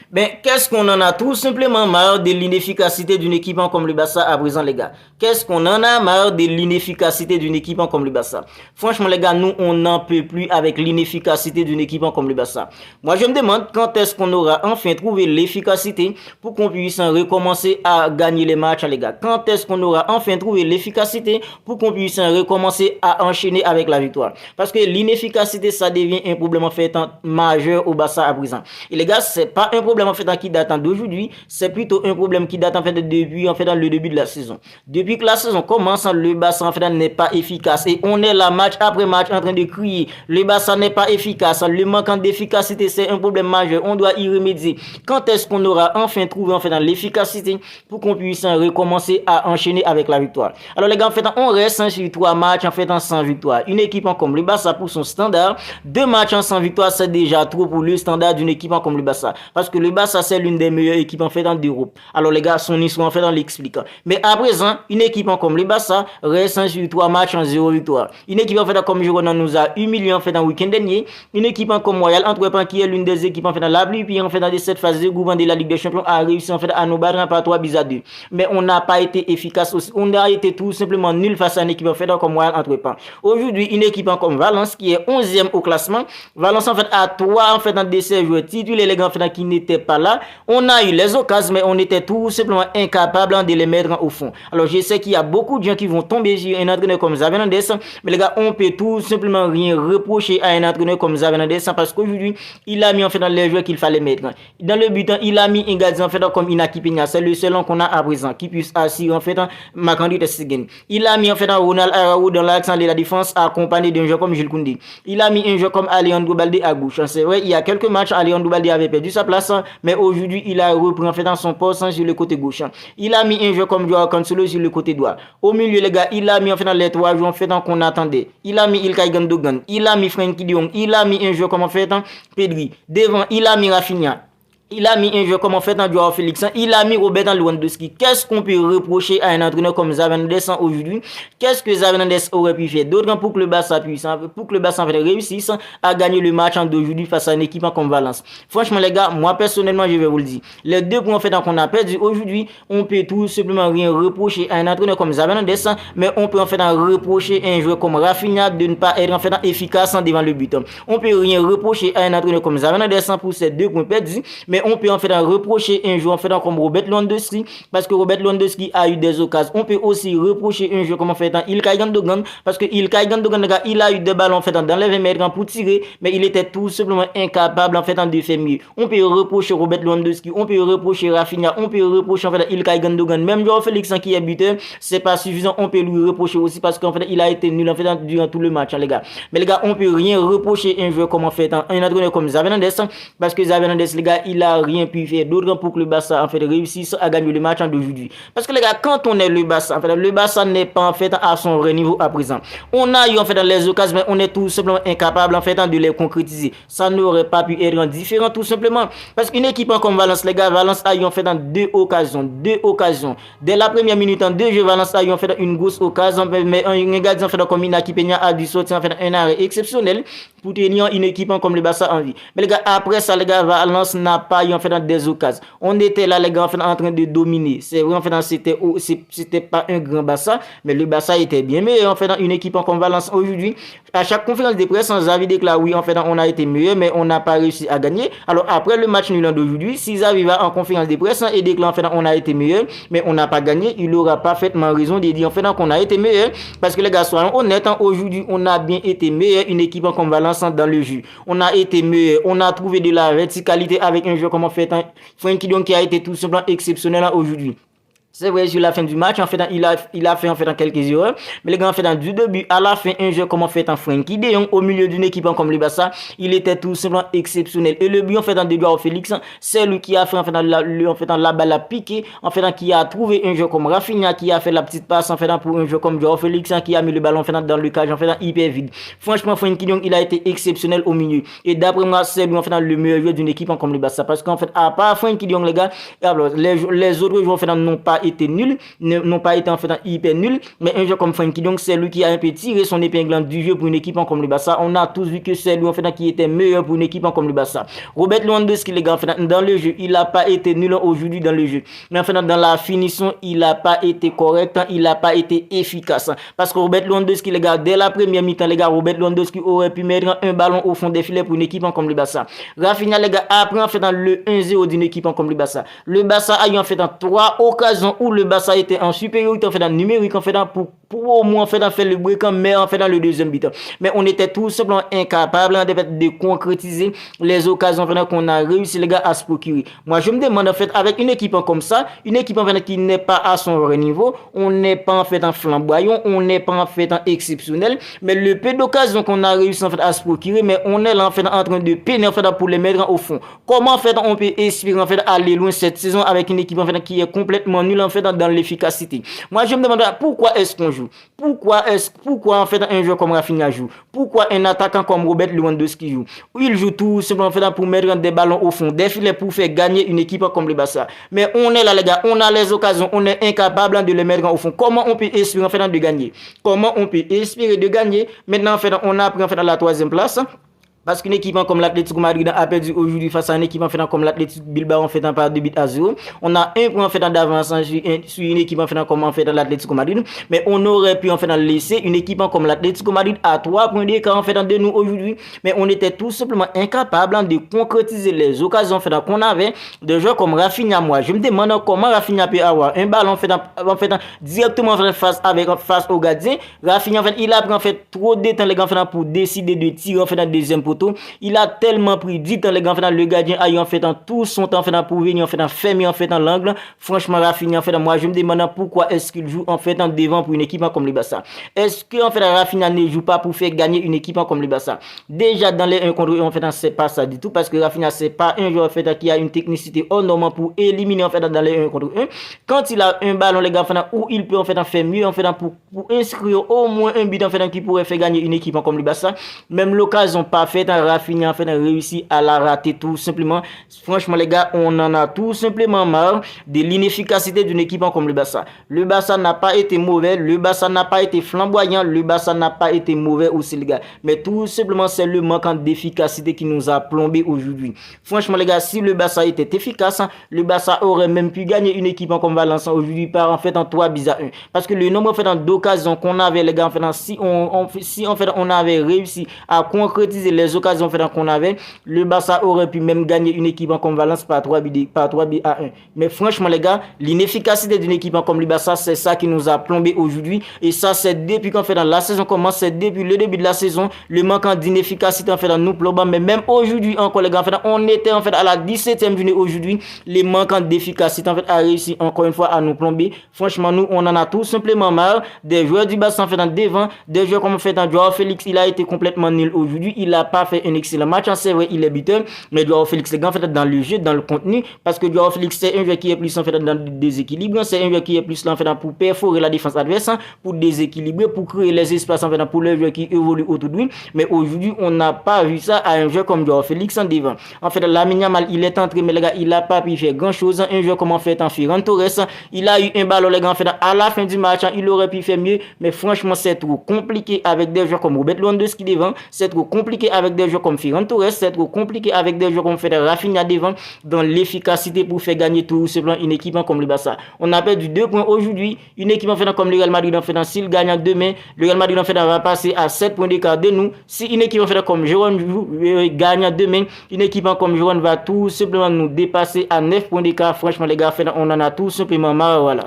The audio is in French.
Ben, qu'est-ce qu'on en a tout simplement marre de l'inefficacité d'une équipe comme le Barça à présent, les gars. Qu'est-ce qu'on en a marre de l'inefficacité d'une équipe comme le Barça. Franchement, les gars, nous, on n'en peut plus avec l'inefficacité d'une équipe comme le Barça. Moi, je me demande quand est-ce qu'on aura enfin trouvé l'efficacité pour qu'on puisse recommencer à gagner les matchs, les gars. Quand est-ce qu'on aura enfin trouvé l'efficacité pour qu'on puisse recommencer à enchaîner avec la victoire. Parce que l'inefficacité, ça devient un problème en fait majeur au Barça à présent. Et les gars, c'est pas un problème en fait qui date d'aujourd'hui, c'est plutôt un problème qui date en fait depuis en fait dans le début de la saison. Depuis que la saison commence, le Barça en fait n'est pas efficace et on est là match après match en train de crier le Barça n'est pas efficace. Le manque d'efficacité c'est un problème majeur, on doit y remédier. Quand est-ce qu'on aura enfin trouvé en fait dans l'efficacité pour qu'on puisse recommencer à enchaîner avec la victoire. Alors les gars, en fait on reste sur 3 matchs en fait sans victoire. Une équipe comme le Barça pour son standard, 2 matchs sans victoire c'est déjà trop pour le standard d'une équipe comme le Barça. Parce que le Barça, c'est l'une des meilleures équipes en fait d'Europe. Alors les gars, son histoire en fait dans l'explique. Mais à présent, une équipe comme le Barça reste sur 3 matchs en 0 victoire. Une équipe en fait comme Girona nous a humilié en fait dans le week-end dernier. Une équipe comme Royal Antwerp qui est l'une des équipes en fait dans la plus pire en fait dans cette phase de groupe de la Ligue des Champions a réussi en fait à nous battre par 3 buts à 2. Mais on n'a pas été efficace aussi. On a été tout simplement nul face à une équipe en fait comme Royal Antwerp. Aujourd'hui, une équipe comme Valence qui est 11e au classement. Valence en fait a 3 en fait dans des joueurs titulaires les gars en fait qui n'étaient pas là. On a eu les occasions, mais on était tout simplement incapable de les mettre au fond. Alors, je sais qu'il y a beaucoup de gens qui vont tomber sur un entraîneur comme Xavi Hernandez, mais les gars, on peut tout simplement rien reprocher à un entraîneur comme Xavi Hernandez parce qu'aujourd'hui, il a mis en fait dans les joueurs qu'il fallait mettre. Dans le but, il a mis un gardien en fait comme Inaki Peña. C'est le seul qu'on a à présent qui puisse assurer en fait ma candidature. Il a mis en fait Ronald Araujo dans l'accent de la défense accompagné d'un joueur comme Jules Koundé. Il a mis un joueur comme Alejandro Balde à gauche. C'est vrai, il y a quelques matchs, Alejandro Balde avait perdu sa place, mais aujourd'hui il a repris en fait dans son poste sur le côté gauche. Il a mis un joueur comme Joao Cancelo sur le côté droit. Au milieu les gars, il a mis en fait dans les 3 joueurs en fait qu'on attendait. Il a mis Ilkay Gundogan, il a mis Frenkie de Jong, il a mis un joueur comme en fait Pedri. Devant, il a mis Rafinha. Il a mis un joueur comme en fait dans Joao Félix, il a mis Robert Lewandowski. Qu'est-ce qu'on peut reprocher à un entraîneur comme Xavi Hernandez aujourd'hui? Qu'est-ce que Xavi Hernandez aurait pu faire d'autre pour que le Barça puisse, pour que le Barça réussisse à gagner le match d'aujourd'hui face à une équipe comme Valence? Franchement les gars, moi personnellement je vais vous le dire, les 2 points en fait qu'on a perdu aujourd'hui, on peut tout simplement rien reprocher à un entraîneur comme Xavi Hernandez, mais on peut en fait reprocher à un joueur comme Rafinha de ne pas être en fait efficace devant le but. On peut rien reprocher à un entraîneur comme Xavi Hernandez pour ces 2 points perdus, mais on peut en fait reprocher un joueur en fait comme Robert Lewandowski parce que Robert Lewandowski a eu des occasions. On peut aussi reprocher un joueur comme en fait Ilkay Gundogan parce que Ilkay Gundogan il a eu des ballons en fait dans les 20 mètres pour tirer, mais il était tout simplement incapable en fait de faire mieux. On peut reprocher Robert Lewandowski, on peut reprocher Rafinha, on peut reprocher en fait Ilkay Gundogan, même Joao Félix qui est buteur, c'est pas suffisant. On peut lui reprocher aussi parce qu'en fait il a été nul en fait durant tout le match les gars. Mais les gars, on peut rien reprocher un joueur comme en fait un entraîneur comme Xavi Hernandez parce que Xavi Hernandez les gars, il a rien pu faire d'autre pour que le Barça en fait réussisse à gagner le match d'aujourd'hui. Parce que les gars, quand on est le Barça, en fait le Barça n'est pas en fait à son vrai niveau à présent. On a eu en fait dans les occasions, mais on est tout simplement incapable en fait de les concrétiser. Ça n'aurait pas pu être différent tout simplement. Parce qu'une équipe comme Valence, les gars, Valence a eu en fait dans 2 occasions. Dès la première minute en 2 jeux, Valence a eu en fait une grosse occasion, mais un gardien en fait comme Inaki Peña a dû sortir en fait un arrêt exceptionnel pour tenir une équipe comme le Barça en vie. Mais les gars, après ça, les gars, Valence n'a pas eu en fait des occasions. On était là, les gars, en fait en train de dominer. C'est vrai, en fait c'était pas un grand Barça, mais le Barça était bien meilleur en fait dans une équipe comme Valence aujourd'hui. À chaque conférence de presse, Xavi déclare oui, en fait on a été meilleur, mais on n'a pas réussi à gagner. Alors après le match nul d'aujourd'hui, si Xavi va en conférence de presse et déclare en fait on a été meilleur, mais on n'a pas gagné, il aura parfaitement raison de dire en fait qu'on a été meilleur, parce que les gars, soyons honnêtes, aujourd'hui on a bien été meilleur, une équipe comme Valence dans le jeu. On a été meilleur, on a trouvé de la verticalité avec un jeu comme en fait Frenkie de Jong qui a été tout simplement exceptionnel aujourd'hui. C'est vrai, sur la fin du match, en fait, il a fait en fait quelques erreurs. Mais les gars, en fait, du début à la fin, un jeu comme en fait en Frenkie de Jong au milieu d'une équipe comme le Barça, il était tout simplement exceptionnel. Et le but en fait de Joao Félix, c'est lui qui a fait en fait la balle à piquer, en fait qui a trouvé un jeu comme Rafinha, qui a fait la petite passe en fait pour un jeu comme Joao Félix, qui a mis le ballon en fait dans le cage en fait hyper vide. Franchement, Frenkie de Jong, il a été exceptionnel au milieu. Et d'après moi, c'est lui en fait le meilleur joueur d'une équipe comme le Barça, parce qu'en fait, à part Frenkie de Jong, les gars, alors les autres joueurs en fait n'ont pas été nuls, n'ont pas été en fait hyper nuls, mais un joueur comme Frenkie donc c'est lui qui a un peu tiré son épingle du jeu pour une équipe comme le Barça. On a tous vu que c'est lui en fait qui était meilleur pour une équipe comme le Barça. Robert Lewandowski les gars en fait dans le jeu, il n'a pas été nul aujourd'hui dans le jeu, mais en fait dans la finition, il n'a pas été correct, il n'a pas été efficace parce que Robert Lewandowski les gars dès la première mi-temps les gars, Robert Lewandowski aurait pu mettre un ballon au fond des filets pour une équipe comme le Barça. Rafinha les gars après en fait dans le 1-0 d'une équipe comme le Barça. Le Barça a eu en fait dans 3 occasions où le Barça était en supériorité en fait dans numérique en fait pour au moins en fait faire le break mais en fait dans le deuxième mi-temps. Mais on était tout simplement incapable de concrétiser les occasions en fait qu'on a réussi les gars à se procurer. Moi je me demande en fait avec une équipe comme ça, une équipe en fait qui n'est pas à son vrai niveau, on n'est pas en fait en flamboyant, on n'est pas en fait en exceptionnel, mais le peu d'occasions qu'on a réussi en fait à se procurer, mais on est là en fait en train de peiner en fait pour les mettre au fond. Comment en fait on peut espérer en fait aller loin cette saison avec une équipe en fait qui est complètement nulle en fait dans l'efficacité. Moi je me demande pourquoi est-ce qu'on joue? Pourquoi en fait un joueur comme Rafinha joue? Pourquoi un attaquant comme Robert Lewandowski joue? Il joue tout simplement en fait pour mettre des ballons au fond, des filets pour faire gagner une équipe comme le Barça. Mais on est là les gars, on a les occasions, on est incapable de les mettre au fond. Comment on peut espérer en fait de gagner? Comment on peut espérer de gagner? Maintenant en fait on a pris en fait la 3e place. Parce qu'une équipe comme l'Atlético Madrid a perdu aujourd'hui face à une équipe en fait comme l'Atlético Bilbao en fait par 2-0. On a un point en fait d'avance sur une équipe en fait comme en fait l'Atlético Madrid, mais on aurait pu en fait laisser une équipe comme l'Atlético Madrid à 3 points d'écart en fait de nous aujourd'hui, mais on était tout simplement incapable de concrétiser les occasions en fait qu'on avait de joueurs comme Rafinha. Moi, je me demande comment Rafinha peut avoir un ballon en fait directement en fait face au gardien. Rafinha en fait il a pris en fait trop de temps les gars en fait pour décider de tirer en fait dans deuxième poteau. Il a tellement pris du temps les gars en fait le gardien a eu en fait tout son temps en fait pour venir en fait fermer en fait dans l'angle. Franchement Rafinha en fait moi je me demande pourquoi est-ce qu'il joue en fait en devant pour une équipe comme le Barça. Est-ce que en fait Rafinha ne joue pas pour faire gagner une équipe comme le Barça? Déjà dans les 1 contre 1 en fait c'est pas ça du tout parce que Rafinha c'est pas un joueur en fait qui a une technicité hors norme pour éliminer en fait dans les 1 contre 1. Quand il a un ballon les gars en fait où il peut en fait faire mieux en fait pour inscrire au moins un but en fait qui pourrait faire gagner une équipe comme le Barça. Même l'occasion parfaite Rafinha en fait réussi à la rater tout simplement. Franchement les gars, on en a tout simplement marre de l'inefficacité d'une équipe comme le Barça. Le Barça n'a pas été mauvais, le Barça n'a pas été flamboyant, le Barça n'a pas été mauvais aussi les gars. Mais tout simplement c'est le manque d'efficacité qui nous a plombé aujourd'hui. Franchement les gars, si le Barça était efficace, le Barça aurait même pu gagner une équipe comme Valence aujourd'hui par en fait en 3-1. Parce que le nombre en fait d'occasions qu'on avait les gars en fait si on avait réussi à concrétiser les occasions qu'on avait, le Barça aurait pu même gagner une équipe comme Valence par 3-1. Mais franchement les gars, l'inefficacité d'une équipe comme le Barça, c'est ça qui nous a plombé aujourd'hui. Et ça c'est depuis qu'en fait dans la saison commence, c'est depuis le début de la saison, le manque d'inefficacité en fait dans nous plombe. Mais même aujourd'hui encore les gars, en fait, on était en fait à la 17e journée aujourd'hui, le manque d'efficacité en fait a réussi encore une fois à nous plomber. Franchement nous on en a tout simplement marre des joueurs du Barça en fait dans devant, des joueurs comme en fait dans Joao Félix, il a été complètement nul aujourd'hui, il a pas fait un excellent match, c'est vrai il est buteur, mais Joao Félix les gars en fait dans le jeu, dans le contenu, parce que Joao Félix c'est un joueur qui est plus en fait dans le déséquilibre, c'est un joueur qui est plus là en fait pour perforer la défense adverse, pour déséquilibrer, pour créer les espaces en fait pour les joueurs qui évoluent autour de lui. Mais aujourd'hui on n'a pas vu ça à un joueur comme Joao Félix en devant. En fait Lamine Yamal il est entré mais les gars il a pas pu faire grand chose. Un joueur comme en fait en Ferran Torres, il a eu un ballon les gars en fait à la fin du match, il aurait pu faire mieux, mais franchement c'est trop compliqué avec des joueurs comme Robert Lewandowski devant, c'est trop compliqué avec des joueurs comme Ferran Torres, c'est trop compliqué avec des joueurs comme fait Rafinha devant dans l'efficacité pour faire gagner tout simplement une équipe comme le Barça. On a perdu 2 points aujourd'hui, une équipe en fait comme le Real Madrid en fait s'il gagne demain, le Real Madrid en fait va passer à 7 points d'écart de nous. Si une équipe en fait comme Girona gagne demain, une équipe comme Girona va tout simplement nous dépasser à 9 points d'écart. Franchement les gars, on en a tout simplement marre, voilà.